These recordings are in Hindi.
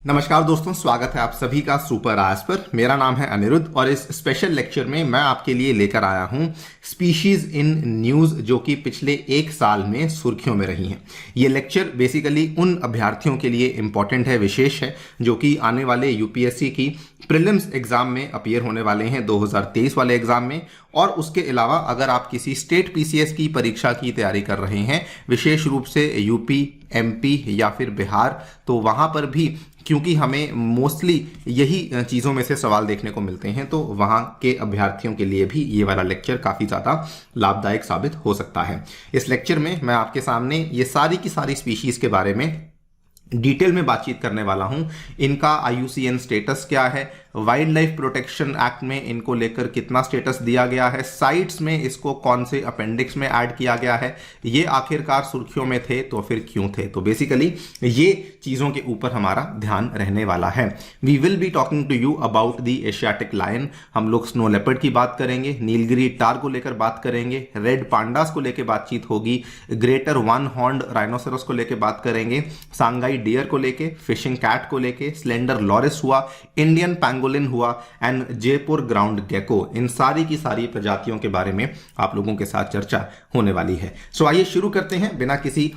नमस्कार दोस्तों, स्वागत है आप सभी का सुपर आज पर। मेरा नाम है अनिरुद्ध और इस स्पेशल लेक्चर में मैं आपके लिए लेकर आया हूं स्पीशीज इन न्यूज़, जो कि पिछले एक साल में सुर्खियों में रही हैं। ये लेक्चर बेसिकली उन अभ्यर्थियों के लिए इम्पॉर्टेंट है, विशेष है, जो कि आने वाले यूपीएससी की प्रीलिम्स एग्जाम में अपीयर होने वाले हैं 2023 वाले एग्जाम में। और उसके अलावा अगर आप किसी स्टेट पीसीएस की परीक्षा की तैयारी कर रहे हैं, विशेष रूप से यूपी, एमपी या फिर बिहार, तो वहां पर भी क्योंकि हमें मोस्टली यही चीज़ों में से सवाल देखने को मिलते हैं, तो वहाँ के अभ्यर्थियों के लिए भी ये वाला लेक्चर काफ़ी ज़्यादा लाभदायक साबित हो सकता है। इस लेक्चर में मैं आपके सामने ये सारी की सारी स्पीशीज़ के बारे में डिटेल में बातचीत करने वाला हूं। इनका आईयूसीएन स्टेटस क्या है, वाइल्ड लाइफ प्रोटेक्शन एक्ट में इनको लेकर कितना स्टेटस दिया गया है, साइट्स में इसको कौन से अपेंडिक्स में ऐड किया गया है, ये आखिरकार सुर्खियों में थे तो फिर क्यों थे। तो बेसिकली ये चीज़ों के ऊपर हमारा ध्यान रहने वाला है। We will be talking to you about the Asiatic lion. हम लोग स्नो लेपर्ड की बात करेंगे, नीलगिरी टार को लेकर बात करेंगे, रेड पांडास को लेकर बातचीत होगी, ग्रेटर वन हॉर्न्ड राइनोसेरस को लेकर बात करेंगे, सांगाई डियर को लेके, फिशिंग कैट को लेके, स्लेंडर लॉरिस हुआ, इंडियन पैंगोलिन हुआ एंड जयपुर ग्राउंड गेको, इन सारी की सारी प्रजातियों के बारे में आप लोगों के साथ चर्चा होने वाली है। सो आइए शुरू करते हैं बिना किसी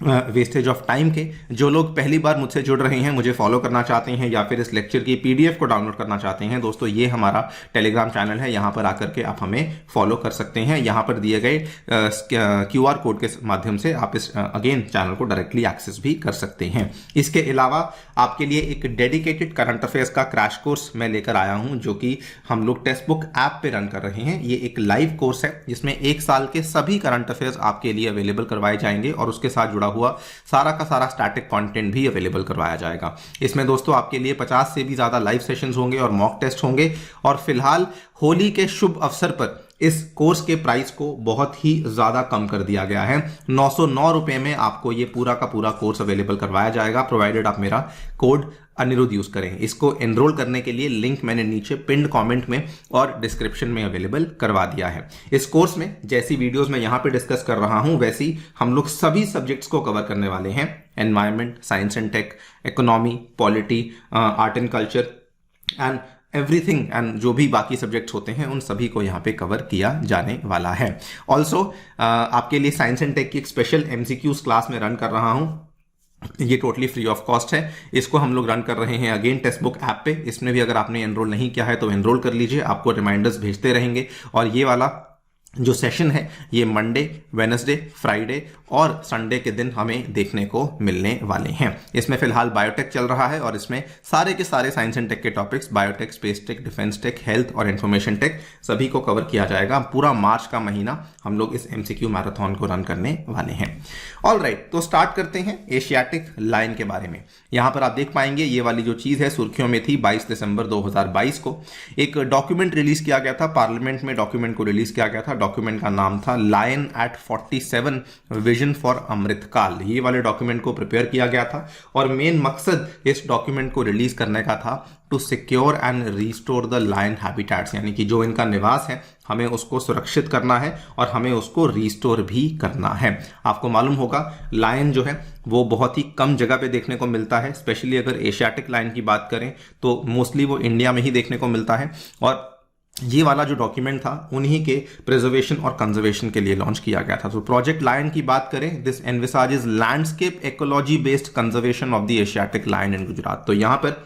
वेस्टेज ऑफ टाइम के। जो लोग पहली बार मुझसे जुड़ रहे हैं, मुझे फॉलो करना चाहते हैं या फिर इस लेक्चर की पीडीएफ को डाउनलोड करना चाहते हैं, दोस्तों ये हमारा टेलीग्राम चैनल है, यहाँ पर आकर के आप हमें फॉलो कर सकते हैं। यहाँ पर दिए गए क्यूआर कोड के माध्यम से आप इस अगेन चैनल को डायरेक्टली एक्सेस भी कर सकते हैं। इसके अलावा आपके लिए एक डेडिकेटेड करंट अफेयर्स का क्रैश कोर्स मैं लेकर आया हूँ, जो कि हम लोग टेक्स्ट बुक ऐप पे रन कर रहे हैं। ये एक लाइव कोर्स है जिसमें एक साल के सभी करंट अफेयर्स आपके लिए अवेलेबल करवाए जाएंगे और उसके साथ जुड़ा हुआ सारा का सारा स्टैटिक कंटेंट भी अवेलेबल करवाया जाएगा। इसमें दोस्तों आपके लिए 50 से भी ज्यादा लाइव सेशंस होंगे और मॉक टेस्ट होंगे। और फिलहाल होली के शुभ अवसर पर इस कोर्स के प्राइस को बहुत ही ज्यादा कम कर दिया गया है। 909 रुपए में आपको ये पूरा का पूरा कोर्स अवेलेबल करवाया जाएगा, प्रोवाइडेड आप मेरा कोड अनिरुद्ध यूज करें। इसको एनरोल करने के लिए लिंक मैंने नीचे पिन्ड कमेंट में और डिस्क्रिप्शन में अवेलेबल करवा दिया है। इस कोर्स में जैसी वीडियोस मैं यहां पे डिस्कस कर रहा हूं, वैसी हम लोग सभी सब्जेक्ट्स को कवर करने वाले हैं। Environment, science and tech, economy, polity, art and culture and everything, and जो भी बाकी सब्जेक्ट्स होते हैं उन सभी को यहाँ पे कवर किया जाने वाला है। ऑल्सो आपके लिए साइंस एंड टेक की एक स्पेशल एमसीक्यूज क्लास में रन कर रहा हूँ। ये टोटली फ्री ऑफ कॉस्ट है। इसको हम लोग रन कर रहे हैं अगेन टेक्स्ट बुक ऐप पे। इसमें भी अगर आपने एनरोल नहीं किया है तो एनरोल कर लीजिए, आपको रिमाइंडर्स भेजते रहेंगे। और ये वाला जो सेशन है ये मंडे, वेडनेसडे, फ्राइडे और संडे के दिन हमें देखने को मिलने वाले हैं। इसमें फिलहाल बायोटेक चल रहा है और इसमें सारे के सारे साइंस एंड टेक के topics, biotech, space tech, defence tech, health और इंफॉर्मेशन टेक, सभी को कवर किया जाएगा। पूरा मार्च का महीना हम लोग इस एमसीक्यू मैराथन को रन करने वाले हैं। ऑल राइट, तो स्टार्ट करते हैं एशियाटिक लायन के बारे में। यहां पर आप देख पाएंगे ये वाली जो चीज है सुर्खियों में थी। 22 दिसंबर 2022 को एक डॉक्यूमेंट रिलीज किया गया था, पार्लियामेंट में डॉक्यूमेंट को रिलीज किया गया था। डॉक्यूमेंट का नाम था लायन एट 47 विजन फॉर अमृतकाल। ये वाले डॉक्यूमेंट को प्रिपेयर किया गया था और मेन मकसद इस डॉक्यूमेंट को रिलीज करने का था to secure and restore the lion habitats, यानी कि जो इनका निवास है हमें उसको सुरक्षित करना है और हमें उसको रिस्टोर भी करना है। आपको मालूम होगा लायन जो है वो बहुत ही कम जगह पे देखने को मिलता है। स्पेशली अगर एशियाटिक लायन की बात करें तो मोस्टली वो इंडिया में ही देखने को मिलता है। और ये वाला जो डॉक्यूमेंट था उन्हीं के प्रिजर्वेशन और कंजर्वेशन के लिए लॉन्च किया गया था। तो प्रोजेक्ट लायन की बात करें, this envisages landscape ecology based conservation of the Asiatic lion in Gujarat. तो यहां पर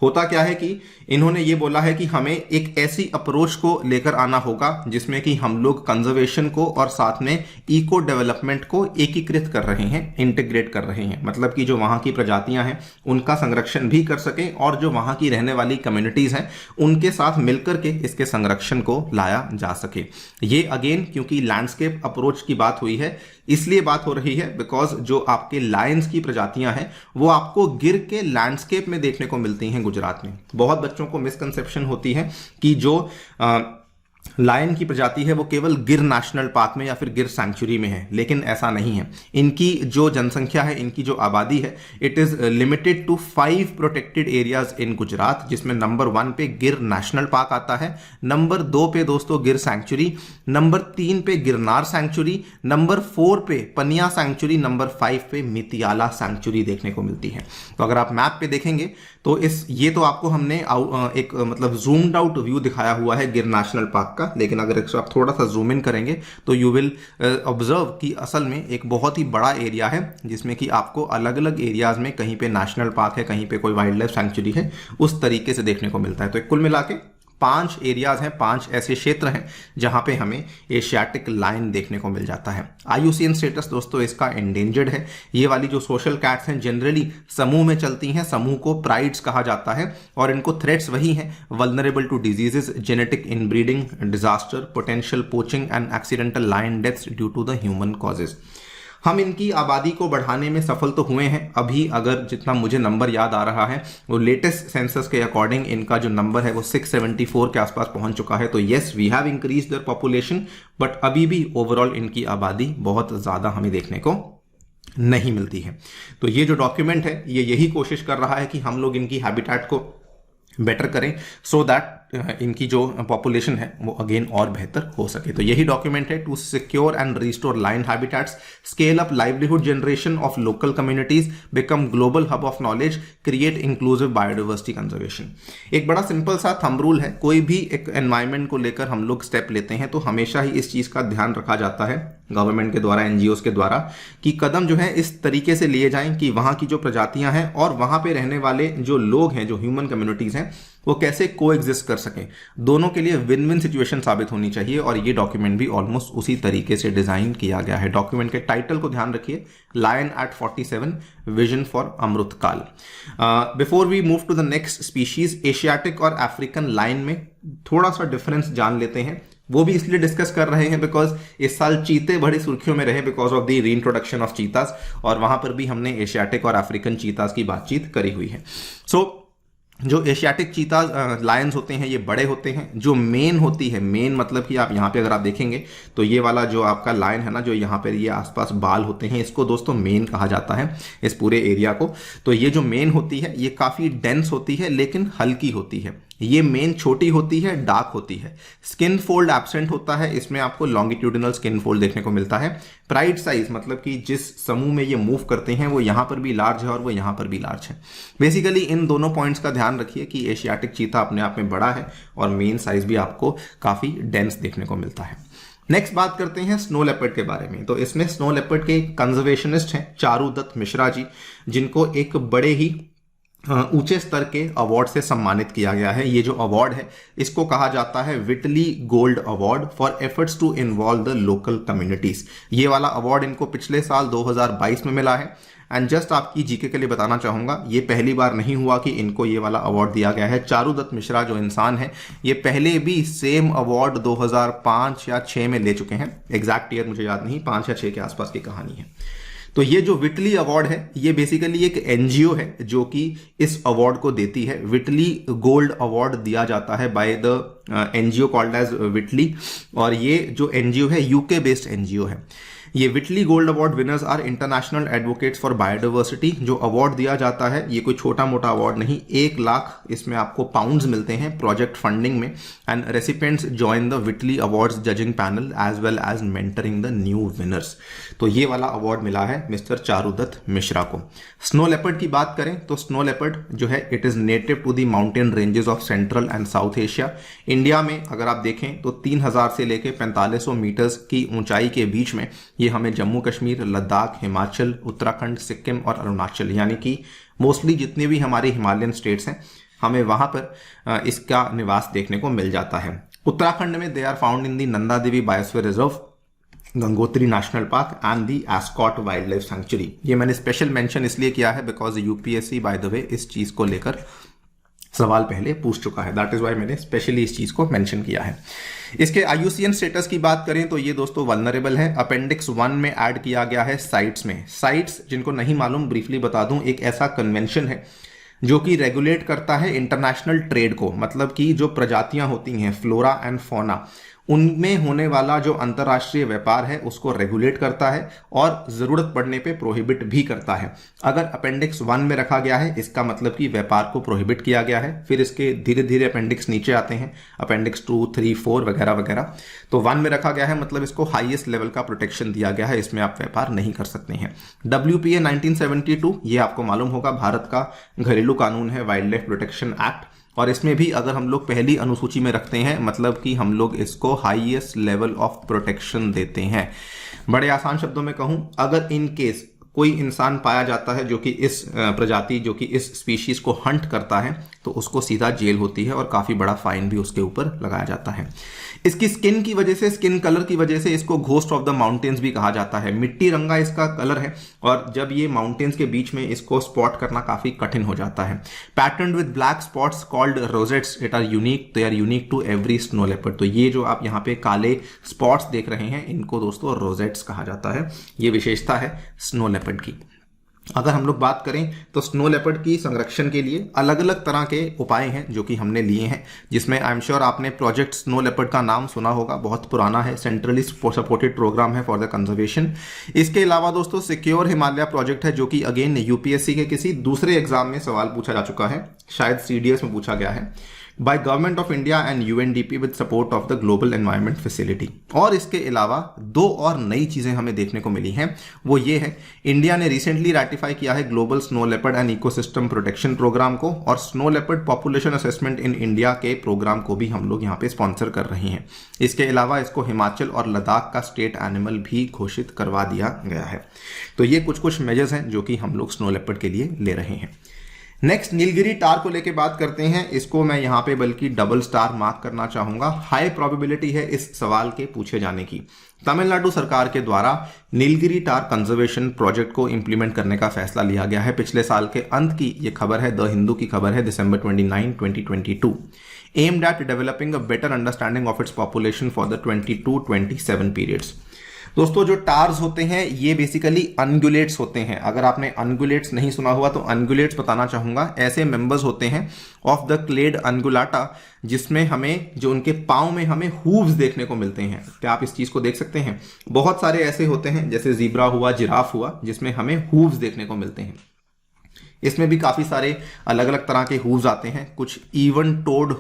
होता क्या है कि इन्होंने ये बोला है कि हमें एक ऐसी अप्रोच को लेकर आना होगा जिसमें कि हम लोग कंजर्वेशन को और साथ में इको डेवलपमेंट को एकीकृत कर रहे हैं, इंटीग्रेट कर रहे हैं। मतलब कि जो वहां की प्रजातियां हैं उनका संरक्षण भी कर सके और जो वहां की रहने वाली कम्युनिटीज हैं उनके साथ मिलकर के इसके संरक्षण को लाया जा सके। ये अगेन क्योंकि लैंडस्केप अप्रोच की बात हुई है इसलिए बात हो रही है, बिकॉज जो आपके लायंस की प्रजातियां हैं वो आपको गिर के लैंडस्केप में देखने को मिलती हैं गुजरात में। बहुत बच्चों को मिसकंसेप्शन होती है कि जो लायन की प्रजाति है वो केवल गिर नेशनल पार्क में या फिर गिर सैंक्चुरी में है, लेकिन ऐसा नहीं है। इनकी जो जनसंख्या है, इनकी जो आबादी है, it is limited to 5 protected areas in Gujarat, जिसमें नंबर 1 पे गिर नेशनल पार्क आता है, नंबर 2 पे दोस्तों गिर सैंक्चुरी, नंबर 3 पे गिरनार सैंक्चुरी, नंबर 4 पे पनिया सैंक्चुरी, नंबर 5 पे मितियाला सैंक्चुरी देखने को मिलती है। तो अगर आप मैप पे देखेंगे तो ये तो आपको हमने एक मतलब जूम्ड आउट व्यू दिखाया हुआ है गिर नेशनल पार्क का, लेकिन अगर इसको आप थोड़ा सा जूम इन करेंगे तो यू विल ऑब्जर्व कि असल में एक बहुत ही बड़ा एरिया है, जिसमें कि आपको अलग अलग एरियाज में कहीं पे नेशनल पार्क है, कहीं पे कोई वाइल्ड लाइफ सैंक्चुरी है, उस तरीके से देखने को मिलता है। तो कुल मिला के 5 एरियाज हैं, 5 ऐसे क्षेत्र हैं जहां पे हमें एशियाटिक लायन देखने को मिल जाता है। IUCN स्टेटस दोस्तों इसका एंडेंजर्ड है। ये वाली जो सोशल कैट्स हैं जनरली समूह में चलती हैं, समूह को प्राइड्स कहा जाता है, और इनको थ्रेट्स वही हैं, vulnerable to diseases, genetic inbreeding, disaster, potential poaching and accidental lion deaths due to the human causes. हम इनकी आबादी को बढ़ाने में सफल तो हुए हैं। अभी अगर जितना मुझे नंबर याद आ रहा है वो लेटेस्ट सेंसस के अकॉर्डिंग इनका जो नंबर है वो 674 के आसपास पहुंच चुका है। तो yes, we have increase their population, but अभी भी ओवरऑल इनकी आबादी बहुत ज्यादा हमें देखने को नहीं मिलती है। तो ये जो डॉक्यूमेंट है ये यही कोशिश कर रहा है कि हम लोग इनकी हैबिटेट को बेटर करें, सो दैट इनकी जो पॉपुलेशन है वो अगेन और बेहतर हो सके। तो यही डॉक्यूमेंट है, to secure and restore lion habitats, scale up livelihood generation of local communities, become global hub of knowledge, create inclusive biodiversity conservation. एक बड़ा सिंपल सा थंब रूल है, कोई भी एक एनवायरमेंट को लेकर हम लोग स्टेप लेते हैं तो हमेशा ही इस चीज का ध्यान रखा जाता है गवर्नमेंट के द्वारा, NGOs के द्वारा, कि कदम जो है इस तरीके से लिए जाएं कि वहां की जो प्रजातियां हैं और वहां पे रहने वाले जो लोग हैं, जो ह्यूमन कम्युनिटीज हैं, वो कैसे को एग्जिस्ट कर सकें। दोनों के लिए विन विन सिचुएशन साबित होनी चाहिए, और ये डॉक्यूमेंट भी ऑलमोस्ट उसी तरीके से डिजाइन किया गया है। डॉक्यूमेंट के टाइटल को ध्यान रखिए, lion at 47 vision for Amritkaal. Before we move to the next species, Asiatic और अफ्रीकन लायन में थोड़ा सा डिफरेंस जान लेते हैं। वो भी इसलिए डिस्कस कर रहे हैं बिकॉज इस साल चीते बड़ी सुर्खियों में रहे because of the reintroduction of चीतास, और वहां पर भी हमने एशियाटिक और अफ्रीकन चीतास की बातचीत करी हुई है। जो एशियाटिक चीता लायंस होते हैं ये बड़े होते हैं। जो मेन होती है, मेन मतलब कि आप यहाँ पे अगर आप देखेंगे तो ये वाला जो आपका लायन है ना, जो यहाँ पर ये आसपास बाल होते हैं, इसको दोस्तों मेन कहा जाता है इस पूरे एरिया को। तो ये जो मेन होती है ये काफ़ी डेंस होती है लेकिन हल्की होती है। ये मेन छोटी होती है, डार्क होती है, स्किन फोल्ड एब्सेंट होता है, इसमें आपको लॉन्गिट्यूडिनल स्किन फोल्ड देखने को मिलता है। प्राइड साइज मतलब कि जिस समूह में ये मूव करते हैं वो यहाँ पर भी लार्ज है और वो यहाँ पर भी लार्ज है। बेसिकली इन दोनों पॉइंट्स का ध्यान रखिए कि एशियाटिक चीता अपने आप में बड़ा है और मेन साइज भी आपको काफी डेंस देखने को मिलता है। नेक्स्ट बात करते हैं स्नो लेपर्ड के बारे में। तो इसमें स्नो लेपर्ड के कंजर्वेशनिस्ट हैं चारुदत्त मिश्रा जी, जिनको एक बड़े ही ऊंचे स्तर के अवार्ड से सम्मानित किया गया है। ये जो अवार्ड है इसको कहा जाता है Whitley gold award for efforts to involve the local communities. ये वाला अवार्ड इनको पिछले साल 2022 में मिला है। एंड जस्ट आपकी जीके के लिए बताना चाहूंगा, ये पहली बार नहीं हुआ कि इनको ये वाला अवार्ड दिया गया है। चारुदत्त मिश्रा जो इंसान है ये पहले भी सेम अवार्ड 2005 या 6 में ले चुके हैं। एग्जैक्ट ईयर मुझे याद नहीं, 5 या 6 के आसपास की कहानी है। तो ये जो विटली अवार्ड है ये बेसिकली एक एनजीओ है जो कि इस अवार्ड को देती है। विटली गोल्ड अवार्ड दिया जाता है by the NGO called as Whitley, और ये जो एनजीओ है यूके बेस्ड एनजीओ है। ये Whitley gold award winners are international advocates for biodiversity. जो अवार्ड दिया जाता है ये कोई छोटा मोटा अवार्ड नहीं, 1 लाख इसमें आपको पाउंड्स मिलते हैं प्रोजेक्ट फंडिंग में। And recipients join the Whitley awards judging panel as well as mentoring the new winners. तो ये वाला अवार्ड मिला है मिस्टर चारुदत्त मिश्रा को। स्नो लेपर्ड की बात करें तो स्नो लेपर्ड जो है it is native to the mountain ranges of central and south Asia. India में अगर आप देखें तो 3000 से लेकर 4500 मीटर्स की ऊंचाई के बीच में ये हमें जम्मू कश्मीर, लद्दाख, हिमाचल, उत्तराखंड, सिक्किम और अरुणाचल, यानी कि मोस्टली जितने भी हमारे हिमालयन स्टेट्स हैं हमें वहां पर इसका निवास देखने को मिल जाता है। उत्तराखंड में they are found in the Nanda Devi biosphere reserve, Gangotri national park and the Askot wild life sanctuary. ये मैंने स्पेशल मेंशन इसलिए किया है because UPSC by the way इस चीज को लेकर सवाल पहले पूछ चुका है, दैट इज वाई मैंने स्पेशली इस चीज को मेंशन किया है। इसके IUCN स्टेटस की बात करें तो ये दोस्तों वल्नरेबल है। अपेंडिक्स 1 में ऐड किया गया है साइट्स में। साइट्स जिनको नहीं मालूम ब्रीफली बता दूं, एक ऐसा कन्वेंशन है जो कि रेगुलेट करता है इंटरनेशनल ट्रेड को, मतलब कि जो प्रजातियां होती हैं फ्लोरा एंड फौना उनमें होने वाला जो अंतर्राष्ट्रीय व्यापार है उसको रेगुलेट करता है और जरूरत पड़ने पे प्रोहिबिट भी करता है। अगर अपेंडिक्स 1 में रखा गया है इसका मतलब कि व्यापार को प्रोहिबिट किया गया है। फिर इसके धीरे धीरे अपेंडिक्स नीचे आते हैं, अपेंडिक्स 2, 3, 4 वगैरह वगैरह। तो 1 में रखा गया है मतलब इसको हाईएस्ट लेवल का प्रोटेक्शन दिया गया है, इसमें आप व्यापार नहीं कर सकते हैं। WPA 1972, ये आपको मालूम होगा भारत का घरेलू कानून है, वाइल्ड लाइफ प्रोटेक्शन एक्ट, और इसमें भी अगर हम लोग पहली अनुसूची में रखते हैं मतलब कि हम लोग इसको हाईएस्ट लेवल ऑफ प्रोटेक्शन देते हैं। बड़े आसान शब्दों में कहूं, अगर इन केस कोई इंसान पाया जाता है जो कि इस प्रजाति जो कि इस स्पीशीज को हंट करता है तो उसको सीधा जेल होती है और काफी बड़ा फाइन भी उसके ऊपर लगाया जाता है। इसकी स्किन की वजह से, स्किन कलर की वजह से इसको घोस्ट ऑफ द माउंटेन्स भी कहा जाता है। मिट्टी रंगा इसका कलर है और जब ये माउंटेन्स के बीच में इसको स्पॉट करना काफी कठिन हो जाता है। Patterned with black spots called rosettes, it are unique, they are unique to every snow leopard. तो ये जो आप यहाँ पे काले स्पॉट्स देख रहे हैं इनको दोस्तों रोजेट्स कहा जाता है। ये विशेषता है स्नो लेपर्ड की। अगर हम लोग बात करें तो स्नो लेपर्ड की संरक्षण के लिए अलग अलग तरह के उपाय हैं जो कि हमने लिए हैं, जिसमें आई एम श्योर आपने प्रोजेक्ट स्नो लेपर्ड का नाम सुना होगा, बहुत पुराना है, सेंट्रली सपोर्टेड प्रोग्राम है फॉर द कंजर्वेशन। इसके अलावा दोस्तों सिक्योर हिमालय प्रोजेक्ट है जो कि अगेन यूपीएससी के किसी दूसरे एग्जाम में सवाल पूछा जा चुका है, शायद सीडीएस में पूछा गया है, by government of India and UNDP with support of the global environment facility. और इसके अलावा 2 और नई चीजें हमें देखने को मिली हैं, वो ये है इंडिया ने रिसेंटली रैटिफाई किया है global snow leopard and ecosystem protection programme को, और snow leopard population assessment in India के प्रोग्राम को भी हम लोग यहाँ पे स्पॉन्सर कर रहे हैं। इसके अलावा इसको हिमाचल और लद्दाख का स्टेट एनिमल भी घोषित करवा दिया गया है। तो ये कुछ मेजर्स हैं जो कि हम लोग स्नो लेपर्ड के लिए ले रहे हैं। नेक्स्ट नीलगिरी टार को लेके बात करते हैं। इसको मैं यहाँ पे बल्कि डबल स्टार मार्क करना चाहूंगा, हाई प्रोबेबिलिटी है इस सवाल के पूछे जाने की। तमिलनाडु सरकार के द्वारा नीलगिरी टार कंजर्वेशन प्रोजेक्ट को इंप्लीमेंट करने का फैसला लिया गया है। पिछले साल के अंत की ये खबर है, द हिंदू की खबर है, दिसंबर 29, 2022। Aimed at developing a better understanding of its population for the 22-27 periods. दोस्तों जो टार्स होते हैं ये बेसिकली अनगुलेट्स होते हैं। अगर आपने अनगुलेट्स नहीं सुना हुआ तो अनगुलेट्स बताना चाहूंगा। ऐसे मेंबर्स होते हैं ऑफ द क्लेड अनगुलाटा जिसमें हमें जो उनके पांव में हमें हूव्स देखने को मिलते हैं। क्या आप इस चीज को देख सकते हैं? बहुत सारे ऐसे होते हैं जैसे जीब्रा हुआ, जिराफ हुआ, जिसमें हमें हूव्स देखने को मिलते हैं। इसमें भी काफी सारे अलग अलग तरह के हूव्स आते हैं, कुछ इवन टोड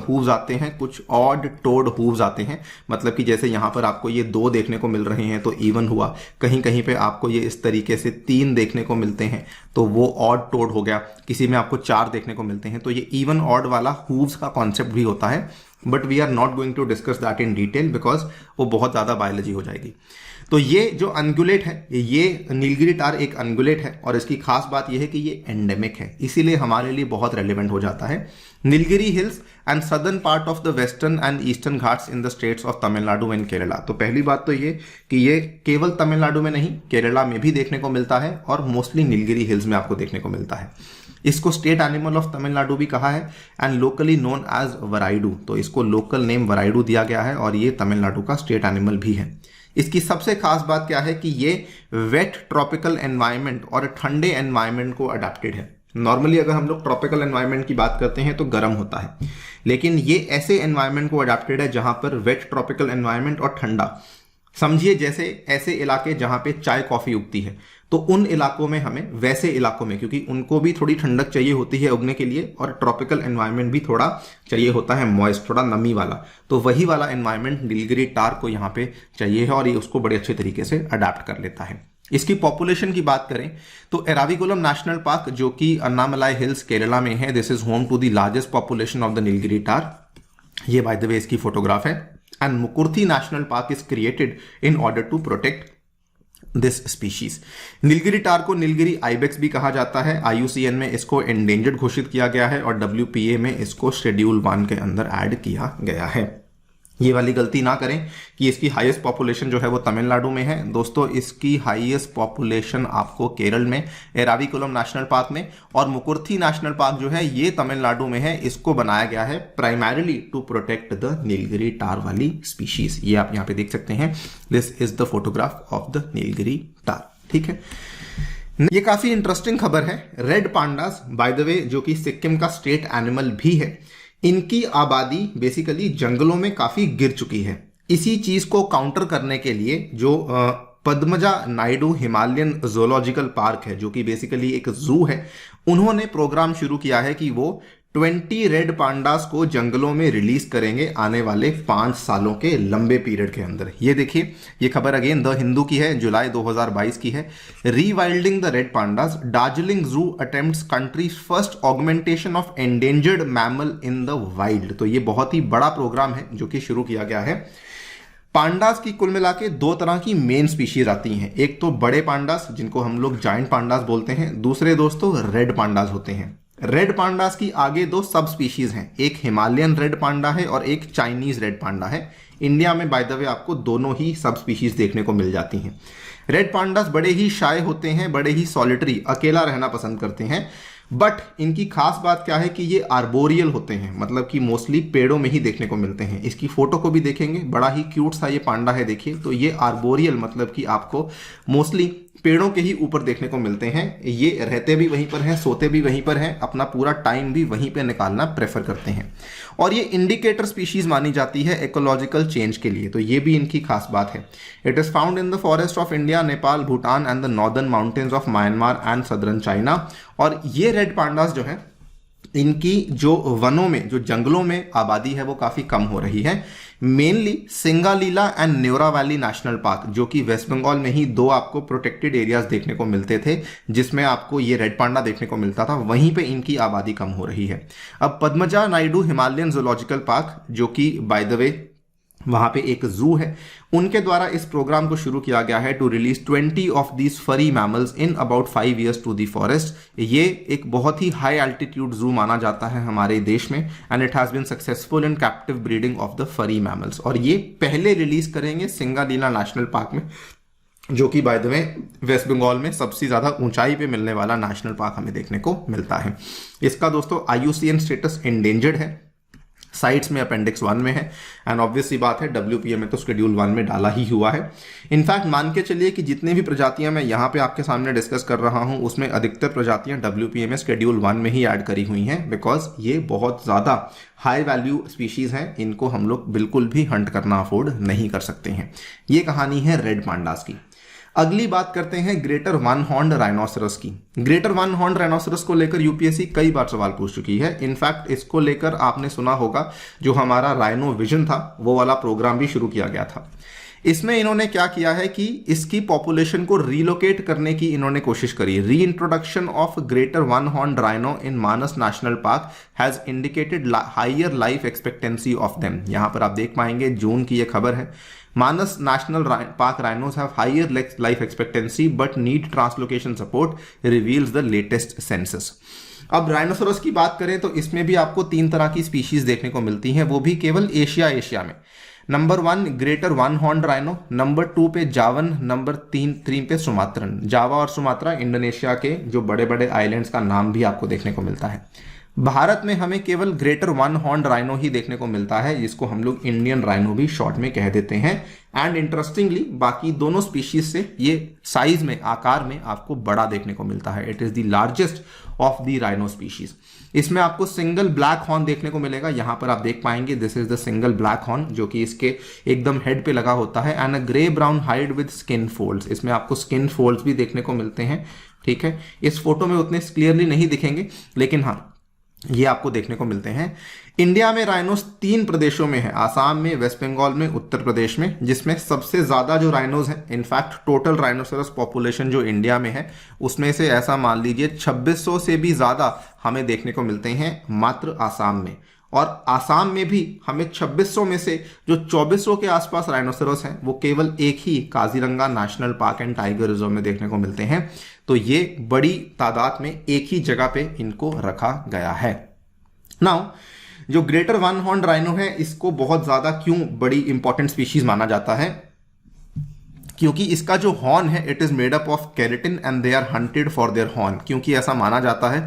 हूव्स आते हैं, कुछ ऑड टोड हूव्स आते हैं। मतलब कि जैसे यहाँ पर आपको ये 2 देखने को मिल रहे हैं तो इवन हुआ, कहीं कहीं पे आपको ये इस तरीके से 3 देखने को मिलते हैं तो वो ऑड टोड हो गया, किसी में आपको 4 देखने को मिलते हैं तो ये इवन ऑड वाला हूव्स का कॉन्सेप्ट भी होता है। But we are not going to discuss that in detail because वो बहुत ज्यादा बायोलॉजी हो जाएगी। तो ये जो अनगुलेट है, ये नीलगिरी टार एक अनगुलेट है और इसकी खास बात यह है कि ये एंडेमिक है, इसीलिए हमारे लिए बहुत रेलिवेंट हो जाता है। Nilgiri hills and southern part of the western and eastern Ghats in the states of Tamil Nadu and Kerala. तो पहली बात तो ये कि ये केवल तमिलनाडु में नहीं, केरला में भी देखने को मिलता है और मोस्टली नीलगिरी हिल्स में आपको देखने को मिलता है। इसको स्टेट एनिमल ऑफ तमिलनाडु भी कहा है एंड लोकली नोन एज वराइडू। तो इसको लोकल नेम वराइडू दिया गया है और ये तमिलनाडु का स्टेट एनिमल भी है। इसकी सबसे खास बात क्या है कि ये वेट ट्रॉपिकल एनवायरनमेंट और ठंडे एनवायरनमेंट को अडेप्टेड है। नॉर्मली अगर हम लोग ट्रॉपिकल एनवायरनमेंट की बात करते हैं तो गर्म होता है, लेकिन ये ऐसे एनवायरनमेंट को अडेप्टेड है जहां पर वेट ट्रॉपिकल एनवायरनमेंट और ठंडा, समझिए जैसे ऐसे इलाके जहां पे चाय कॉफी उगती है तो उन इलाकों में हमें, वैसे इलाकों में, क्योंकि उनको भी थोड़ी ठंडक चाहिए होती है उगने के लिए और ट्रॉपिकल एनवायरनमेंट भी थोड़ा चाहिए होता है, मॉइस्ट, थोड़ा नमी वाला, तो वही वाला एनवायरनमेंट नीलगिरी टार को यहाँ पे चाहिए है और ये उसको बड़े अच्छे तरीके से अडेप्ट कर लेता है। इसकी पॉपुलेशन की बात करें तो एराविकुलम नेशनल पार्क जो कि अन्नामलाई हिल्स केरला में है, this is home to the largest population of the Nilgiri tahr. ये बाय द वे इसकी फोटोग्राफ है। And Mukurthi national park is created in order to protect this species. Nilgiri tahr को नीलगिरी आइबेक्स भी कहा जाता है। IUCN में इसको एंडेंजर्ड घोषित किया गया है और WPA में इसको शेड्यूल 1 के अंदर ऐड किया गया है। ये वाली गलती ना करें कि इसकी हाईएस्ट पॉपुलेशन जो है वो तमिलनाडु में है। दोस्तों इसकी हाईएस्ट पॉपुलेशन आपको केरल में एराविकुलम नेशनल पार्क में, और मुकुर्थी नेशनल पार्क जो है ये तमिलनाडु में है। इसको बनाया गया है primarily to protect the Nilgiri tahr वाली स्पीशीज। ये आप यहाँ पे देख सकते हैं, this is the photograph of the Nilgiri tahr. ठीक है, ये काफी इंटरेस्टिंग खबर है। Red pandas by the way जो कि सिक्किम का स्टेट एनिमल भी है, इनकी आबादी बेसिकली जंगलों में काफी गिर चुकी है। इसी चीज को काउंटर करने के लिए जो Padmaja Naidu Himalayan zoological park है, जो कि बेसिकली एक जू है, उन्होंने प्रोग्राम शुरू किया है कि वो 20 रेड पांडास को जंगलों में रिलीज करेंगे आने वाले 5 सालों के लंबे पीरियड के अंदर। ये देखिए, ये खबर अगेन द हिंदू की है, जुलाई 2022 की है। Rewilding the red pandas, Darjeeling zoo attempts country's first augmentation of endangered mammal in the wild. तो ये बहुत ही बड़ा प्रोग्राम है जो कि शुरू किया गया है। पांडास की कुल मिला के 2 तरह की मेन स्पीशीज आती हैं। एक तो बड़े पांडास जिनको हम लोग जाइंट पांडास बोलते हैं, दूसरे दोस्तों रेड पांडास होते हैं। रेड पांडास की आगे 2 सब स्पीशीज हैं, एक हिमालयन रेड पांडा है और एक चाइनीज रेड पांडा है। इंडिया में बाय द वे आपको दोनों ही सब स्पीशीज देखने को मिल जाती हैं। रेड पांडास बड़े ही शाय होते हैं, बड़े ही सॉलिटरी, अकेला रहना पसंद करते हैं। बट इनकी खास बात क्या है कि ये आर्बोरियल होते हैं, मतलब कि मोस्टली पेड़ों में ही देखने को मिलते हैं। इसकी फोटो को भी देखेंगे, बड़ा ही क्यूट सा ये पांडा है, देखिए। तो ये आर्बोरियल मतलब कि आपको मोस्टली पेड़ों के ही ऊपर देखने को मिलते हैं। ये रहते भी वहीं पर हैं, सोते भी वहीं पर हैं, अपना पूरा टाइम भी वहीं पे निकालना प्रेफर करते हैं। और ये इंडिकेटर स्पीशीज मानी जाती है इकोलॉजिकल चेंज के लिए, तो ये भी इनकी खास बात है। It is found in the forest of India, Nepal, Bhutan and the northern mountains of Myanmar and southern China. और ये रेड पांडास जो है, इनकी जो वनों में, जो जंगलों में आबादी है वो काफी कम हो रही है। Mainly Singalila and Neora valley national park, जो कि वेस्ट बंगाल में ही 2 आपको प्रोटेक्टेड एरियाज देखने को मिलते थे जिसमें आपको ये रेड पांडा देखने को मिलता था, वहीं पे इनकी आबादी कम हो रही है। अब Padmaja Naidu Himalayan zoological park, जो कि बाय द वे वहां पे एक जू है, उनके द्वारा इस प्रोग्राम को शुरू किया गया है to release 20 of these furry mammals in about 5 years to the forest. ये एक बहुत ही हाई एल्टीट्यूड जू माना जाता है हमारे देश में, and it has been successful in captive breeding of the furry mammals. और ये पहले रिलीज करेंगे सिंगालीला नेशनल पार्क में, जो कि by the way West Bengal में सबसे ज्यादा ऊंचाई पे मिलने वाला नेशनल पार्क हमें देखने को मिलता है। इसका दोस्तों IUCN स्टेटस एंडेंजर्ड है, साइट्स में अपेंडिक्स 1 में है, एंड ऑब्वियसली बात है WPA में तो शेड्यूल 1 में डाला ही हुआ है। इनफैक्ट मान के चलिए कि जितने भी प्रजातियां मैं यहाँ पे आपके सामने डिस्कस कर रहा हूँ, उसमें अधिकतर प्रजातियां WPA में शेड्यूल 1 में ही ऐड करी हुई हैं, बिकॉज ये बहुत ज़्यादा हाई वैल्यू स्पीशीज़ हैं, इनको हम लोग बिल्कुल भी हंट करना अफोर्ड नहीं कर सकते हैं। ये कहानी है रेड पांडास की। अगली बात करते हैं ग्रेटर वन हॉर्न्ड राइनोसरस की। ग्रेटर वन हॉर्न्ड राइनोसरस को लेकर यूपीएससी कई बार सवाल पूछ चुकी है। इनफैक्ट इसको लेकर आपने सुना होगा जो हमारा राइनो विजन था, वो वाला प्रोग्राम भी शुरू किया गया था। इसमें इन्होंने क्या किया है कि इसकी पॉपुलेशन को रीलोकेट करने की इन्होंने कोशिश करी। री introduction of greater one horn rhino in Manas national park has indicated higher life expectancy of them. यहां पर आप देख पाएंगे, जून की यह खबर है। Manas national park rhinos have higher life expectancy but need translocation support, reveals the latest census. अब राइनोसोरस की बात करें तो इसमें भी आपको 3 तरह की स्पीशीज देखने को मिलती हैं, वो भी केवल एशिया में। Number 1 greater one horn rhino, number 2 पे जावन, नंबर 3 पे सुमात्रन। जावा और सुमात्रा इंडोनेशिया के जो बड़े बड़े आइलैंड्स का नाम भी आपको देखने को मिलता है। भारत में हमें केवल ग्रेटर वन हॉर्न राइनो ही देखने को मिलता है, जिसको हम लोग इंडियन राइनो भी शॉर्ट में कह देते हैं। एंड इंटरेस्टिंगली बाकी दोनों स्पीशीज से ये साइज में, आकार में आपको बड़ा देखने को मिलता है। It is the largest of the rhino species. इसमें आपको सिंगल ब्लैक हॉर्न देखने को मिलेगा। यहां पर आप देख पाएंगे, this is the single black horn जो कि इसके एकदम हेड पे लगा होता है। And a grey brown hide with skin folds. इसमें आपको स्किन फोल्ड्स भी देखने को मिलते हैं। ठीक है, इस फोटो में उतने क्लियरली नहीं दिखेंगे, लेकिन हाँ ये आपको देखने को मिलते हैं। इंडिया में राइनोस 3 प्रदेशों में है, आसाम में, वेस्ट बंगाल में, उत्तर प्रदेश में, जिसमें सबसे ज्यादा जो राइनोज हैं, इनफैक्ट टोटल राइनोसरस पॉपुलेशन जो इंडिया में है उसमें से ऐसा मान लीजिए 2600 से भी ज्यादा हमें देखने को मिलते हैं मात्र आसाम में। और आसाम में भी हमें 2600 में से जो 2400 के आसपास राइनोसरस हैं वो केवल एक ही Kaziranga national park and tiger reserve में देखने को मिलते हैं। तो ये बड़ी तादाद में एक ही जगह पे इनको रखा गया है। नाउ जो ग्रेटर वन हॉर्न राइनो है, इसको बहुत ज्यादा क्यों बड़ी इंपॉर्टेंट स्पीशीज माना जाता है? क्योंकि इसका जो हॉर्न है it is made up of keratin and they are hunted for their horn. क्योंकि ऐसा माना जाता है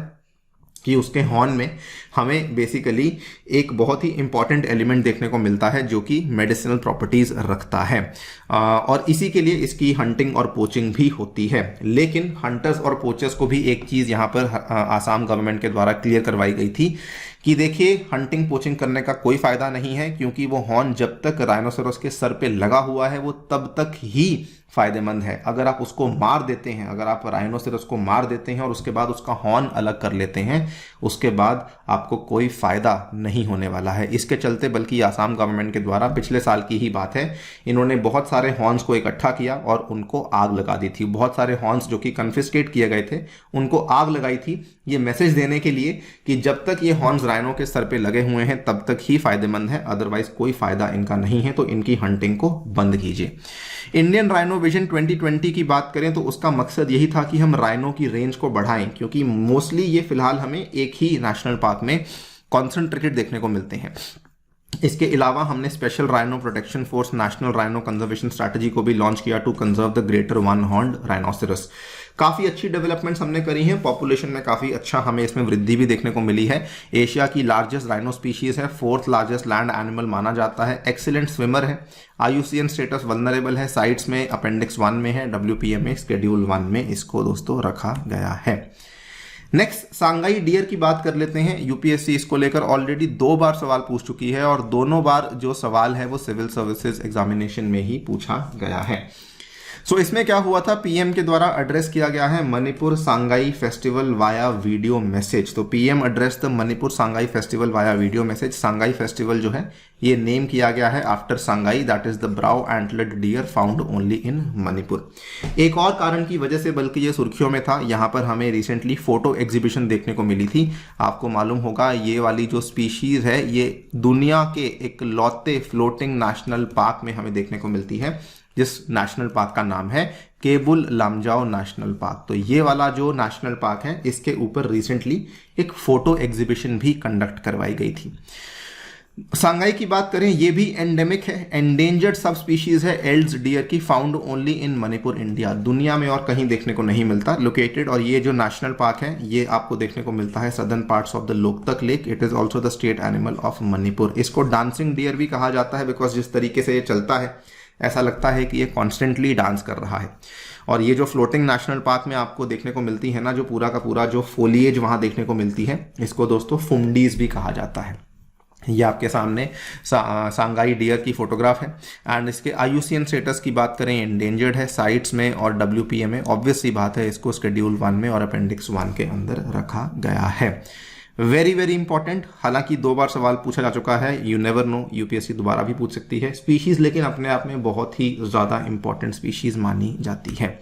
कि उसके हॉर्न में हमें बेसिकली एक बहुत ही इंपॉर्टेंट एलिमेंट देखने को मिलता है जो कि मेडिसिनल प्रॉपर्टीज रखता है, और इसी के लिए इसकी हंटिंग और पोचिंग भी होती है। लेकिन हंटर्स और पोचर्स को भी एक चीज यहाँ पर आसाम गवर्नमेंट के द्वारा क्लियर करवाई गई थी कि देखिए हंटिंग पोचिंग करने का कोई फायदा नहीं है, क्योंकि वो हॉर्न जब तक राइनोसेरस के सर पे लगा हुआ है वो तब तक ही फायदेमंद है। अगर आप उसको मार देते हैं, अगर आप राइनोसेरस को मार देते हैं और उसके बाद उसका हॉर्न अलग कर लेते हैं, उसके बाद आपको कोई फायदा नहीं होने वाला है। इसके चलते बल्कि आसाम गवर्नमेंट के द्वारा पिछले साल की ही बात है, इन्होंने बहुत सारे हॉर्न्स को इकट्ठा किया और उनको आग लगा दी थी। बहुत सारे हॉर्न्स जो कि कन्फिस्केट किए गए थे उनको आग लगाई थी, ये मैसेज देने के लिए कि जब तक ये हॉर्न्स राइनो के सर पे लगे हुए हैं तब तक ही फायदेमंद है, अदरवाइज कोई फायदा इनका नहीं है, तो इनकी हंटिंग को बंद कीजिए। इंडियन राइनो विजन 2020 की बात करें तो उसका मकसद यही था कि हम राइनो की रेंज को बढ़ाएं, क्योंकि मोस्टली ये फिलहाल हमें एक ही नेशनल पार्क में कॉन्सेंट्रेटेड देखने को मिलते हैं। इसके अलावा हमने special rhino protection force national rhino conservation strategy को भी लॉन्च किया to conserve the greater one horned rhinoceros. काफी अच्छी डेवलपमेंट्स हमने करी हैं, पॉपुलेशन में काफी अच्छा हमें इसमें वृद्धि भी देखने को मिली है। एशिया की लार्जेस्ट राइनो स्पीशीज है, फोर्थ लार्जेस्ट लैंड एनिमल माना जाता है, एक्सीलेंट स्विमर है, IUCN स्टेटस वल्नरेबल है, साइट्स में अपेंडिक्स 1 में है, WPA में शेड्यूल 1 में इसको दोस्तों रखा गया है। नेक्स्ट सांगाई डियर की बात कर लेते हैं। यूपीएससी इसको लेकर ऑलरेडी 2 बार सवाल पूछ चुकी है और दोनों बार जो सवाल है वो सिविल सर्विसेज एग्जामिनेशन में ही पूछा गया है। इसमें क्या हुआ था, पीएम के द्वारा एड्रेस किया गया है Manipur Sangai festival via video message. तो PM address the Manipur Sangai festival via video message. Sangai festival जो है ये नेम किया गया है after Sangai, that is the brow antlered deer found only in Manipur. एक और कारण की वजह से बल्कि ये सुर्खियों में था, यहाँ पर हमें रिसेंटली फोटो एग्जीबिशन देखने को मिली थी। आपको मालूम होगा ये वाली जो स्पीशीज है ये दुनिया के एक लौते फ्लोटिंग नेशनल पार्क में हमें देखने को मिलती है, जिस नेशनल पार्क का नाम है केबुल लामजाओ नेशनल पार्क। तो ये वाला जो नेशनल पार्क है इसके ऊपर रिसेंटली एक फोटो एग्जीबिशन भी कंडक्ट करवाई गई थी। सांगाई की बात करें, ये भी एंडेमिक है, एंडेंजर्ड सब स्पीशीज है एल्ड्स डियर की, found only in Manipur India, दुनिया में और कहीं देखने को नहीं मिलता लोकेटेड। और ये जो नेशनल पार्क है ये आपको देखने को मिलता है southern parts of the Loktak lake. It is also the state animal of Manipur. इसको डांसिंग डियर भी कहा जाता है बिकॉज जिस तरीके से ये चलता है ऐसा लगता है कि ये कॉन्स्टेंटली डांस कर रहा है। और ये जो फ्लोटिंग नेशनल पार्क में आपको देखने को मिलती है ना, जो पूरा का पूरा जो फोलिएज वहां देखने को मिलती है, इसको दोस्तों फुंडीज भी कहा जाता है। ये आपके सामने सांगाई डियर की फोटोग्राफ है। एंड इसके IUCN स्टेटस की बात करें एंडेंजर्ड है, साइट्स में और WPA में। ऑब्वियस सी बात है इसको शेड्यूल 1 में और अपेंडिक्स 1 के अंदर रखा गया है। वेरी वेरी इंपॉर्टेंट, हालांकि 2 बार सवाल पूछा जा चुका है, यू नेवर नो, यूपीएससी दोबारा भी पूछ सकती है। स्पीशीज लेकिन अपने आप में बहुत ही ज्यादा इंपॉर्टेंट स्पीशीज मानी जाती है।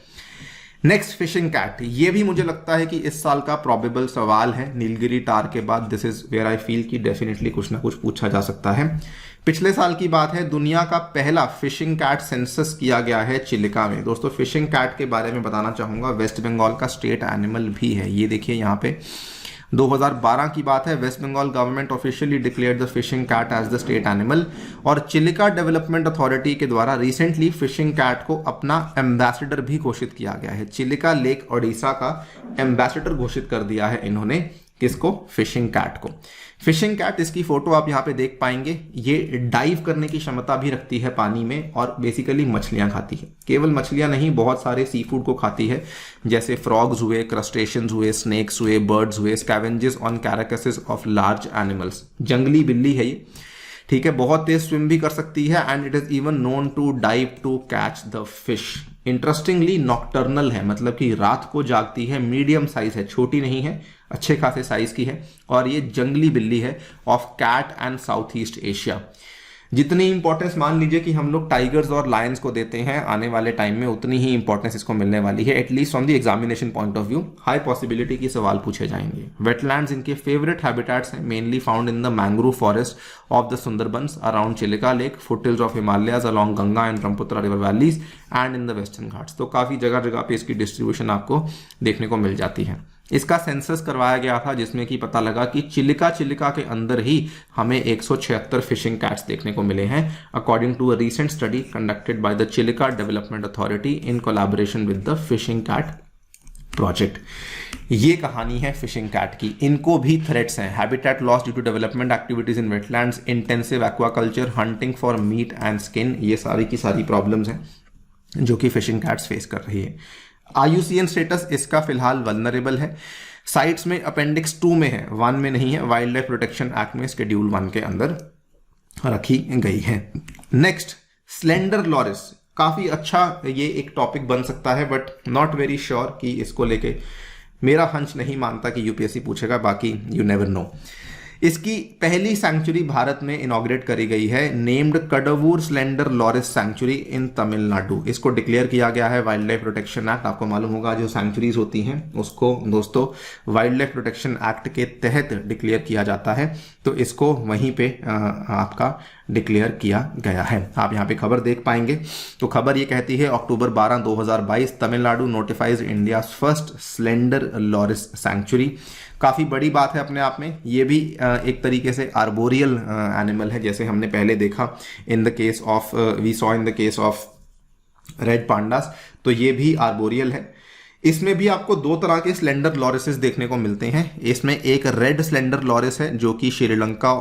नेक्स्ट फिशिंग कैट, ये भी मुझे लगता है कि इस साल का प्रोबेबल सवाल है। नीलगिरी टार के बाद this is where I feel कि डेफिनेटली कुछ ना कुछ पूछा जा सकता है। पिछले साल की बात है, दुनिया का पहला फिशिंग कैट सेंसस किया गया है चिलिका में। दोस्तों फिशिंग कैट के बारे में बताना चाहूंगा, वेस्ट बंगाल का स्टेट एनिमल भी है। ये देखिए यहाँ पे 2012 की बात है, West Bengal government officially declared the fishing cat as the state animal. और चिलिका डेवलपमेंट अथॉरिटी के द्वारा रिसेंटली फिशिंग कैट को अपना एम्बेसडर भी घोषित किया गया है। चिलिका लेक ओडिशा का एम्बेसडर घोषित कर दिया है इन्होंने, किसको, फिशिंग कैट को। फिशिंग कैट, इसकी फोटो आप यहाँ पे देख पाएंगे, ये डाइव करने की क्षमता भी रखती है पानी में और बेसिकली मछलियां खाती है। केवल मछलियां नहीं, बहुत सारे सी फूड को खाती है, जैसे फ्रॉग्स हुए, क्रस्टेशियंस हुए, स्नेक्स हुए, बर्ड्स हुए, स्कैवेंजेस ऑन कैराकसेस ऑफ लार्ज एनिमल्स। जंगली बिल्ली है ये, ठीक है, बहुत तेज स्विम भी कर सकती है and it is even known to dive to catch the fish. Interestingly nocturnal है, मतलब कि रात को जागती है, मीडियम साइज है, छोटी नहीं है, अच्छे खासे साइज की है। और ये जंगली बिल्ली है of cat and south east Asia. जितनी इंपॉर्टेंस मान लीजिए कि हम लोग टाइगर्स और लायंस को देते हैं आने वाले टाइम में, उतनी ही इंपॉर्टेंस इसको मिलने वाली है, at least from the examination point of view. High possibility की सवाल पूछे जाएंगे। वेटलैंड्स इनके फेवरेट हैबिटेट्स हैं, mainly found in the mangrove forest of the Sundarbans around Chilika lake, foothills of Himalayas along Ganga and Brahmaputra river valleys and in the western Ghats. तो काफी जगह जगह पे इसकी डिस्ट्रीब्यूशन आपको देखने को मिल जाती है। इसका सेंसस करवाया गया था जिसमें कि पता लगा कि चिलिका के अंदर ही हमें 176 फिशिंग कैट्स देखने को मिले हैं, according to a recent study conducted by the Chilika development authority in collaboration with the fishing cat project. ये कहानी है फिशिंग कैट की। इनको भी थ्रेट्स हैं, habitat loss due to development activities in wetlands, intensive aquaculture, hunting for meat and skin. ये सारी की सारी प्रॉब्लम्स हैं जो कि फिशिंग कैट्स फेस कर रही है। IUCN स्टेटस इसका फिलहाल वल्नरेबल है। साइट्स में अपेंडिक्स 2 में है, 1 में नहीं है। वाइल्ड लाइफ प्रोटेक्शन एक्ट में शेड्यूल 1 के अंदर रखी गई है। Next, slender loris. काफी अच्छा ये एक टॉपिक बन सकता है, बट नॉट वेरी श्योर कि इसको लेके मेरा हंच नहीं मानता कि यूपीएससी पूछेगा, बाकी यू नेवर नो। इसकी पहली सैंक्चुरी भारत में इनॉग्रेट करी गई है, नेम्ड कडवूर स्लेंडर लॉरिस सैंक्चुरी इन तमिलनाडु। इसको डिक्लेयर किया गया है वाइल्ड लाइफ प्रोटेक्शन एक्ट। आपको मालूम होगा जो सैंक्चुरीज होती हैं उसको दोस्तों वाइल्ड लाइफ प्रोटेक्शन एक्ट के तहत डिक्लेयर किया जाता है, तो इसको वहीं पे आपका डिक्लेयर किया गया है। आप यहाँ पे खबर देख पाएंगे। तो खबर ये कहती है October 12, 2022 Tamil Nadu notifies India first slender loris sanctuary. काफी बड़ी बात है अपने आप में। ये भी एक तरीके से आर्बोरियल एनिमल है, जैसे हमने पहले देखा in the case of we saw in the case of red pandas, तो ये भी आर्बोरियल है। इसमें भी आपको दो तरह के स्लेंडर लॉरिसेस देखने को मिलते हैं। इसमें एक रेड स्लेंडर लॉरिस है जो कि श्रीलंका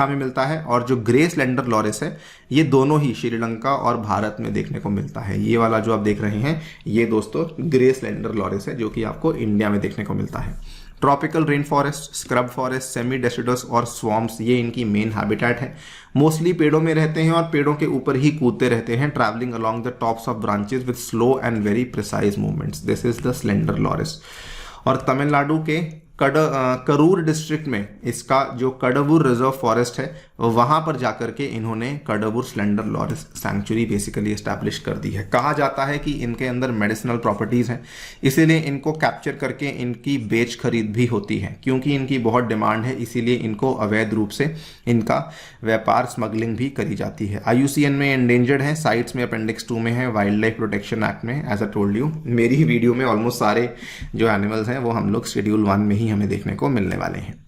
में मिलता है, और जो ग्रे स्लेंडर लॉरिस है ये दोनों ही श्रीलंका और भारत में देखने को मिलता है। ये वाला जो आप देख रहे हैं ये दोस्तों ग्रे स्लेंडर लॉरिस है जो कि आपको इंडिया में देखने को मिलता है। Tropical rain forest, scrub forest, semi deciduous और स्वॉम्प्स ये इनकी मेन हैबिटेट है। मोस्टली पेड़ों में रहते हैं और पेड़ों के ऊपर ही कूदते रहते हैं, travelling along the tops of branches with slow and very precise movements. This is the slender loris. और तमिलनाडु के करूर डिस्ट्रिक्ट में इसका जो कडवूर रिजर्व फॉरेस्ट है वहां पर जाकर के इन्होंने Kadavur slender loris sanctuary basically establish कर दी है। कहा जाता है कि इनके अंदर मेडिसिनल प्रॉपर्टीज हैं, इसीलिए इनको कैप्चर करके इनकी बेच खरीद भी होती है। क्योंकि इनकी बहुत डिमांड है इसीलिए इनको अवैध रूप से इनका व्यापार स्मगलिंग भी करी जाती है। IUCN में एंडेंजर्ड है, साइट्स में अपेंडिक्स 2 में है, वाइल्ड लाइफ प्रोटेक्शन एक्ट में। एज अ टोल्ड यू, मेरी ही वीडियो में ऑलमोस्ट सारे जो एनिमल्स हैं वो हम लोग शेड्यूल 1 में ही हमें देखने को मिलने वाले हैं।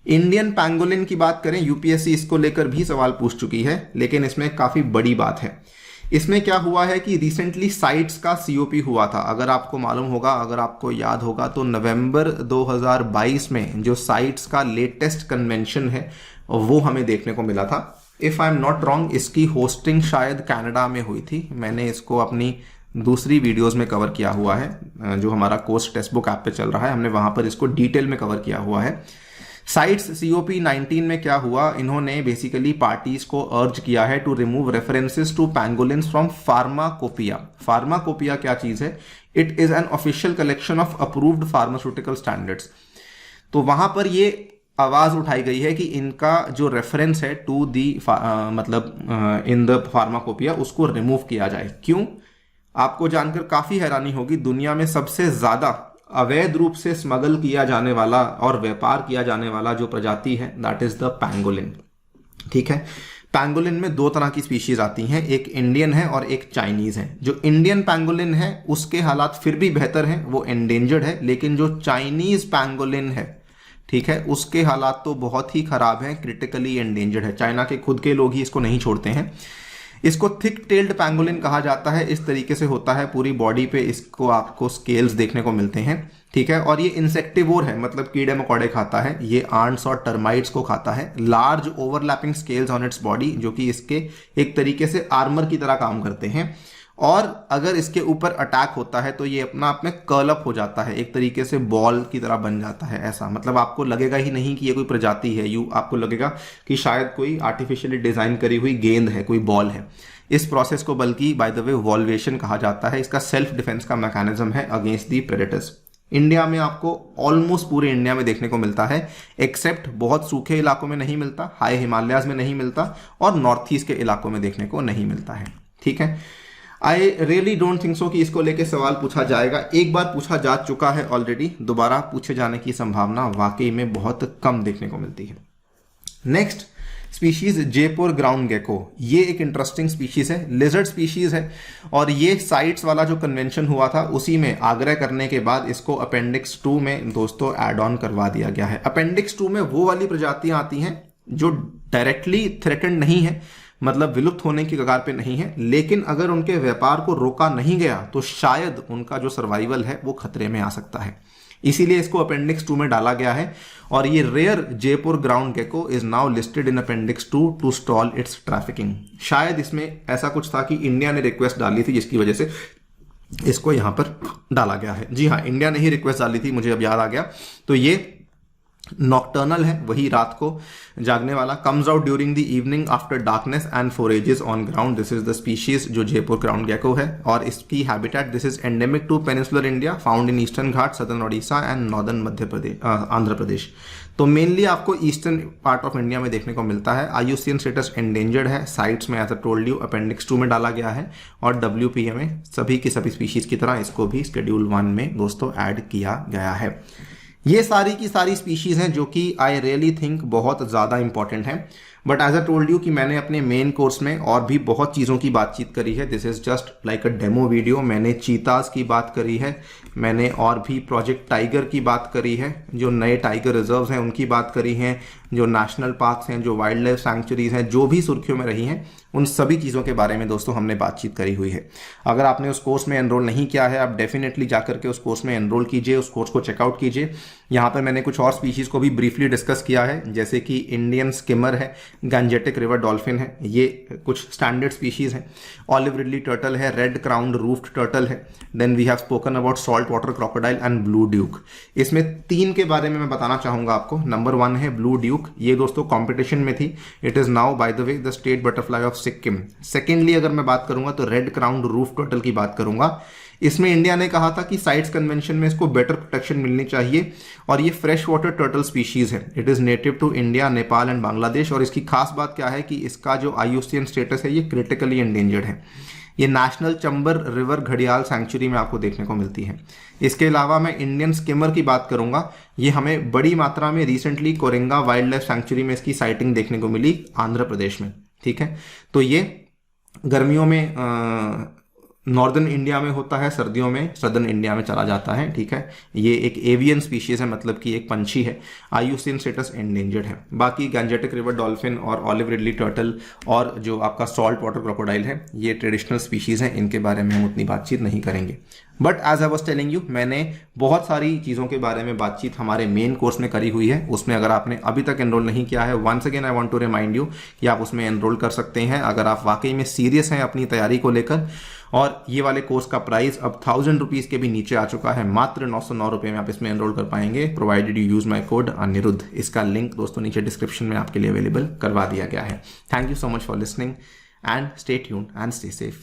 इंडियन पैंगोलिन की बात करें, यूपीएससी इसको लेकर भी सवाल पूछ चुकी है, लेकिन इसमें काफी बड़ी बात है। इसमें क्या हुआ है कि रिसेंटली साइट्स का COP हुआ था। अगर आपको मालूम होगा, अगर आपको याद होगा, तो नवंबर 2022 में जो साइट्स का लेटेस्ट कन्वेंशन है वो हमें देखने को मिला था। If I am not wrong, इसकी होस्टिंग शायद कनाडा में हुई थी। मैंने इसको अपनी दूसरी वीडियोस में कवर किया हुआ है, जो हमारा कोर्स टेक्स्ट बुक ऐप पे चल रहा है, हमने वहां पर इसको डिटेल में कवर किया हुआ है। साइट्स COP 19 में क्या हुआ, इन्होंने बेसिकली पार्टीज को अर्ज किया है to remove references to pangolins from pharmacopoeia. Pharmacopoeia क्या चीज है? It is an official collection of approved pharmaceutical standards. तो वहां पर ये आवाज उठाई गई है कि इनका जो रेफरेंस है to the in the pharmacopoeia उसको रिमूव किया जाए। क्यों? आपको जानकर काफी हैरानी होगी, दुनिया में सबसे ज्यादा अवैध रूप से स्मगल किया जाने वाला और व्यापार किया जाने वाला जो प्रजाति है दैट इज द पैंगोलिन। ठीक है, पैंगोलिन में दो तरह की स्पीशीज आती हैं, एक इंडियन है और एक चाइनीज है। जो इंडियन पैंगोलिन है उसके हालात फिर भी बेहतर हैं, वो एंडेंजर्ड है, लेकिन जो चाइनीज पैंगोलिन है, ठीक है, उसके हालात तो बहुत ही खराब हैं, क्रिटिकली एंडेंजर्ड है। चाइना के खुद के लोग ही इसको नहीं छोड़ते हैं। इसको थिक टेल्ड पैंगोलिन कहा जाता है। इस तरीके से होता है, पूरी बॉडी पे इसको आपको स्केल्स देखने को मिलते हैं। ठीक है, और ये इंसेक्टिवोर है, मतलब कीड़े मकोड़े खाता है। ये आंट्स और टर्माइट्स को खाता है। Large overlapping scales on its body, जो कि इसके एक तरीके से आर्मर की तरह काम करते हैं। और अगर इसके ऊपर अटैक होता है तो ये अपना आप में कर्ल अप हो जाता है, एक तरीके से बॉल की तरह बन जाता है। ऐसा मतलब आपको लगेगा ही नहीं कि ये कोई प्रजाति है, आपको लगेगा कि शायद कोई आर्टिफिशियली डिजाइन करी हुई गेंद है, कोई बॉल है। इस प्रोसेस को बल्कि बाय द वे वॉल्वेशन कहा जाता है। इसका सेल्फ डिफेंस का मैकेनिज्म है अगेंस्ट दी प्रेडेटर्स। इंडिया में आपको ऑलमोस्ट पूरे इंडिया में देखने को मिलता है, एक्सेप्ट बहुत सूखे इलाकों में नहीं मिलता, हाई हिमालयाज में नहीं मिलता, और नॉर्थ ईस्ट के इलाकों में देखने को नहीं मिलता है। ठीक है, I really don't think so कि इसको लेके सवाल पूछा जाएगा। एक बार पूछा जा चुका है ऑलरेडी, दोबारा पूछे जाने की संभावना वाकई में बहुत कम देखने को मिलती है। Next species Jaipur ground gecko. ये एक इंटरेस्टिंग स्पीशीज है, लिजर्ड स्पीशीज है, और ये साइट्स वाला जो कन्वेंशन हुआ था उसी में आग्रह करने के बाद इसको अपेंडिक्स 2 में दोस्तों एड ऑन करवा दिया गया है। अपेंडिक्स 2 में वो वाली प्रजातियां आती हैं जो डायरेक्टली थ्रेटेंड नहीं है, मतलब विलुप्त होने की कगार पे नहीं है, लेकिन अगर उनके व्यापार को रोका नहीं गया तो शायद उनका जो सर्वाइवल है वो खतरे में आ सकता है। इसीलिए इसको अपेंडिक्स 2 में डाला गया है। और ये rare Jaipur ground gecko is now listed in appendix 2 to stall its trafficking. शायद इसमें ऐसा कुछ था कि इंडिया ने रिक्वेस्ट डाली थी जिसकी वजह से इसको यहाँ पर डाला गया है। जी हाँ, इंडिया ने ही रिक्वेस्ट डाली थी, मुझे अब याद आ गया। तो ये नॉक्टर्नल है, वही रात को जागने वाला। Comes out during the evening after darkness and forages on ground. This is the species जो जयपुर क्राउन गेको है, और इसकी habitat this is endemic to peninsular India, found in eastern Ghat, southern Odisha and northern Madhya Pradesh, Andhra Pradesh. तो मेनली आपको ईस्टर्न पार्ट ऑफ इंडिया में देखने को मिलता है। IUCN स्टेटस एंडेंजर्ड है। साइट्स में as I told you appendix 2 में डाला गया है, और WPA में सभी की सभी स्पीशीज की तरह इसको भी शेड्यूल 1 में दोस्तों ऐड किया गया है। ये सारी की सारी स्पीशीज हैं जो कि आई रियली थिंक बहुत ज़्यादा इंपॉर्टेंट हैं। But as I told you कि मैंने अपने मेन कोर्स में और भी बहुत चीज़ों की बातचीत करी है। This is just like a demo video. मैंने चीताज की बात करी है, मैंने और भी प्रोजेक्ट टाइगर की बात करी है, जो नए टाइगर रिजर्व्स हैं उनकी बात करी है, जो नेशनल पार्क्स हैं, जो वाइल्ड लाइफ सैंक्चुरीज हैं, जो भी सुर्खियों में रही हैं, उन सभी चीज़ों के बारे में दोस्तों हमने बातचीत करी हुई है। अगर आपने उस कोर्स में एनरोल नहीं किया है, आप डेफिनेटली जाकर के उस कोर्स में एनरोल कीजिए, उस कोर्स को चेकआउट कीजिए। यहाँ पर मैंने कुछ और स्पीशीज़ को भी ब्रीफली डिस्कस किया है, जैसे कि इंडियन स्किमर है, गंजेटिक रिवर डॉल्फिन है, ये कुछ स्टैंडर्ड स्पीशीज़ हैं। ऑलिव रिडली टर्टल है, रेड क्राउंड रूफ्ड टर्टल है। Then we have spoken about salt water crocodile and blue duke. इसमें 3 के बारे में मैं बताना चाहूँगा आपको। नंबर 1 है ब्लू ड्यूक, ये दोस्तों कॉम्पिटिशन में थी। It is now bye the way the state butterfly of Sikkim. Secondly अगर मैं बात करूंगा तो रेड क्राउंड रूफ टर्टल की बात करूंगा। इसमें इंडिया ने कहा था कि साइट्स कन्वेंशन में इसको बेटर प्रोटेक्शन मिलनी चाहिए, और ये फ्रेश वाटर टर्टल स्पीशीज है। It is native to India, Nepal and Bangladesh. और इसकी खास बात क्या है कि इसका जो IUCN स्टेटस है ये क्रिटिकली एंडेंजर्ड है। ये नेशनल चंबर रिवर घड़ियाल सैंक्चुरी में आपको देखने को मिलती है। इसके अलावा मैं इंडियन स्किमर की बात करूंगा। ये हमें बड़ी मात्रा में रिसेंटली कोरेंगा वाइल्ड लाइफ सैंक्चुरी में इसकी साइटिंग देखने को मिली, आंध्र प्रदेश में। ठीक है, तो ये गर्मियों में नॉर्दर्न इंडिया में होता है, सर्दियों में सदर्न इंडिया में चला जाता है। ठीक है, ये एक एवियन स्पीशीज है, मतलब कि एक पंछी है। IUCN स्टेटस एंडेंजर्ड है। बाकी गंजेटिक रिवर डॉल्फिन और ऑलिव रिडली टर्टल और जो आपका सॉल्ट वाटर क्रोकोडाइल है, ये ट्रेडिशनल स्पीशीज हैं, इनके बारे में हम उतनी बातचीत नहीं करेंगे। But as I was telling you, मैंने बहुत सारी चीज़ों के बारे में बातचीत हमारे मेन कोर्स में करी हुई है। उसमें अगर आपने अभी तक एनरोल नहीं किया है, once again I want to remind you कि आप उसमें एनरोल कर सकते हैं अगर आप वाकई में सीरियस हैं अपनी तैयारी को लेकर। और ये वाले कोर्स का प्राइस अब 1000 रुपीज़ के भी नीचे आ चुका है। मात्र 909 रुपये में आप इसमें एनरोल कर पाएंगे, provided you use my code Anirudh. इसका लिंक दोस्तों नीचे डिस्क्रिप्शन में आपके लिए अवेलेबल करवा दिया गया है। Thank you so much for listening and stay tuned and stay safe.